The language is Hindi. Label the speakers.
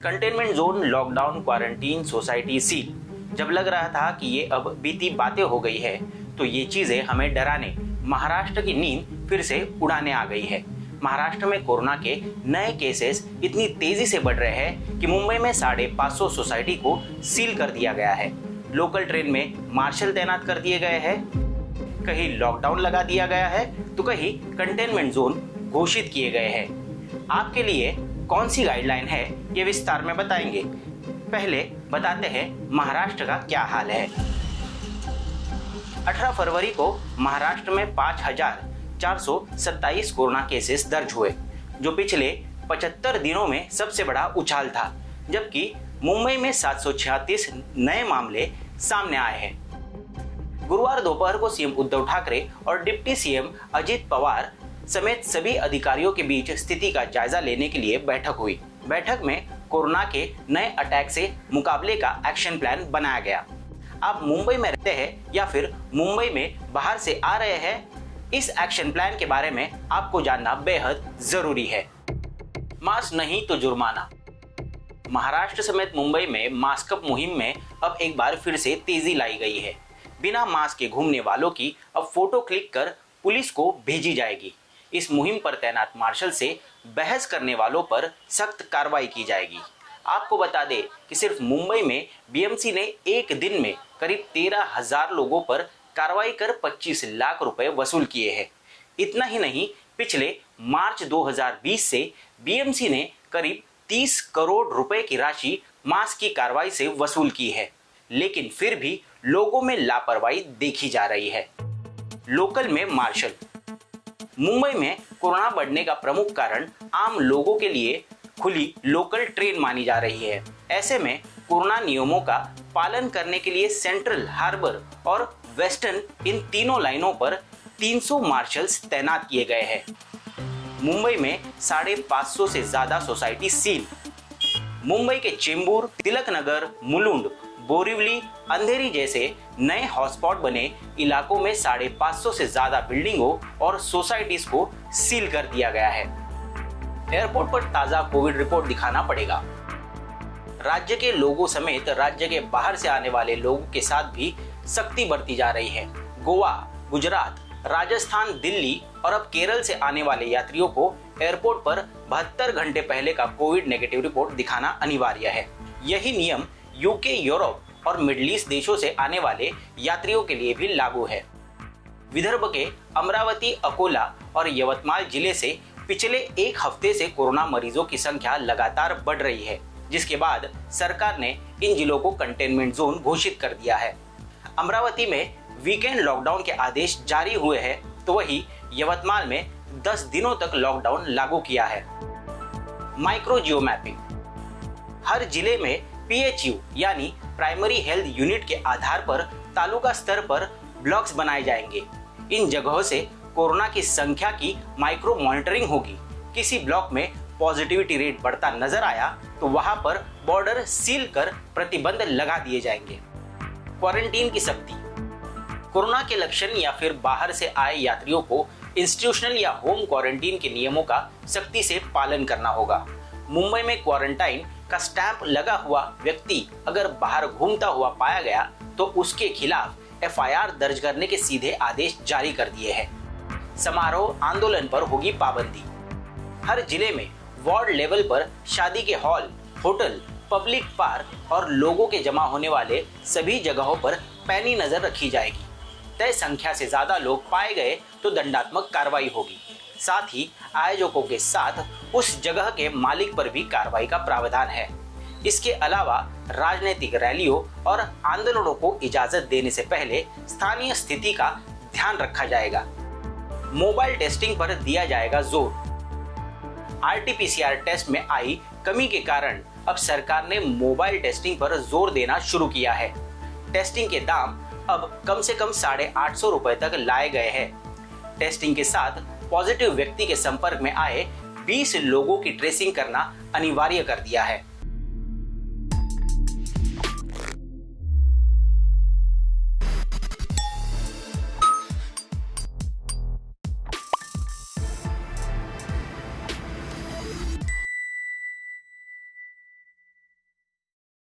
Speaker 1: Containment zone, lockdown, quarantine, society seal. जब लग रहा था कि ये अब बीती बातें हो गई है, तो ये चीजें हमें डराने, महाराष्ट्र की नींद फिर से उड़ाने आ गई है। महाराष्ट्र में कोरोना के नए केसेस इतनी तेजी से बढ़ रहे हैं कि मुंबई में 550 सोसाइटी को सील कर दिया गया है। लोकल ट्रेन में मार्शल तैनात कर दिए गए हैं, कहीं लॉकडाउन लगा दिया गया है तो कहीं कंटेनमेंट जोन घोषित किए गए हैं। आपके लिए कौन सी गाइडलाइन है ये विस्तार में बताएंगे। पहले बताते हैं महाराष्ट्र का क्या हाल है। 18 फरवरी को महाराष्ट्र में 5,427 कोरोना केसेस दर्ज हुए, जो पिछले 75 दिनों में सबसे बड़ा उछाल था, जबकि मुंबई में 736 नए मामले सामने आए हैं। गुरुवार दोपहर को सीएम उद्धव ठाकरे और डिप्टी सीएम अजित पवार समेत सभी अधिकारियों के बीच स्थिति का जायजा लेने के लिए बैठक हुई। बैठक में कोरोना के नए अटैक से मुकाबले का एक्शन प्लान बनाया गया। आप मुंबई में रहते हैं या फिर मुंबई में बाहर से आ रहे हैं, इस एक्शन प्लान के बारे में आपको जानना बेहद जरूरी है। मास्क नहीं तो जुर्माना। महाराष्ट्र समेत मुंबई में मास्क अप मुहिम में अब एक बार फिर से तेजी लाई गई है। बिना मास्क के घूमने वालों की अब फोटो क्लिक कर पुलिस को भेजी जाएगी। इस मुहिम पर तैनात मार्शल से बहस करने वालों पर सख्त कार्रवाई की जाएगी। आपको बता दें कि सिर्फ मुंबई में बीएमसी ने एक दिन में करीब 13,000 लोगों पर कार्रवाई कर 25 लाख रुपए वसूल किए हैं। इतना ही नहीं, पिछले मार्च 2020 से बीएमसी ने करीब 30 करोड़ रुपए की राशि मास्क की कार्रवाई से वसूल की है, लेकिन फिर भी लोगों में लापरवाही देखी जा रही है। लोकल में मार्शल। मुंबई में कोरोना बढ़ने का प्रमुख कारण आम लोगों के लिए खुली लोकल ट्रेन मानी जा रही है। ऐसे में कोरोना नियमों का पालन करने के लिए सेंट्रल, हार्बर और वेस्टर्न, इन तीनों लाइनों पर 300 मार्शल्स तैनात किए गए हैं। मुंबई में 550 से ज्यादा सोसाइटी सील। मुंबई के चेंबूर, तिलक नगर, मुलुंड, बोरिवली, अंधेरी जैसे नए हॉटस्पॉट बने इलाकों में 550 से ज्यादा बिल्डिंगों और सोसाइटीज को सील कर दिया गया है। एयरपोर्ट पर ताजा कोविड रिपोर्ट दिखाना पड़ेगा। राज्य के लोगों समेत राज्य के बाहर से आने वाले लोगों के साथ भी सख्ती बरती जा रही है। गोवा, गुजरात, राजस्थान, दिल्ली और अब केरल से आने वाले यात्रियों को एयरपोर्ट पर 72 घंटे पहले का कोविड नेगेटिव रिपोर्ट दिखाना अनिवार्य है। यही नियम यूके, यूरोप और मिडिल ईस्ट देशों से आने वाले यात्रियों के लिए भी लागू है। विदर्भ के अमरावती, अकोला और यवतमाल जिले से पिछले एक हफ्ते से कोरोना मरीजों की संख्या लगातार बढ़ रही है, जिसके बाद सरकार ने इन जिलों को कंटेनमेंट जोन घोषित कर दिया है। अमरावती में वीकेंड लॉकडाउन के आदेश जारी हुए हैं, तो वहीं यवतमाल में 10 दिनों तक लॉकडाउन लागू किया है। Micro geo mapping. हर जिले में PHU यानी प्राइमरी हेल्थ यूनिट के आधार पर तालुका स्तर पर ब्लॉक्स बनाए जाएंगे। इन जगहों से कोरोना की संख्या की माइक्रो मॉनिटरिंग होगी। किसी ब्लॉक में पॉजिटिविटी रेट बढ़ता नजर आया तो वहां पर बॉर्डर सील कर प्रतिबंध लगा दिए जाएंगे। क्वारंटीन की सख्ती। कोरोना के लक्षण या फिर बाहर से आए यात्रियों को इंस्टीट्यूशनल या होम क्वारंटीन के नियमों का सख्ती से पालन करना होगा। मुंबई में क्वारंटाइन का स्टैंप लगा हुआ व्यक्ति अगर बाहर घूमता हुआ पाया गया तो उसके खिलाफ FIR दर्ज करने के सीधे आदेश जारी कर दिए हैं। समारोह, आंदोलन पर होगी पाबंदी। हर जिले में वार्ड लेवल पर शादी के हॉल, होटल, पब्लिक पार्क और लोगों के जमा होने वाले सभी जगहों पर पैनी नजर रखी जाएगी। तय संख्या से ज्यादा लोग पाए गए तो दंडात्मक कार्रवाई होगी। साथ ही आयोजकों के साथ उस जगह के मालिक पर भी कार्रवाई का प्रावधान है। इसके अलावा राजनीतिक रैलियों और आंदोलनों को इजाजत देने से पहले स्थानीय स्थिति का ध्यान रखा जाएगा। मोबाइल टेस्टिंग पर दिया जाएगा जोर। RT-PCR टेस्ट में आई कमी के कारण अब सरकार ने मोबाइल टेस्टिंग पर जोर देना शुरू किया है। टेस्टिंग के दाम अब कम से कम 850 रुपए तक लाए गए हैं। टेस्टिंग के साथ पॉजिटिव व्यक्ति के संपर्क में आए 20 लोगों की ट्रेसिंग करना अनिवार्य कर दिया है।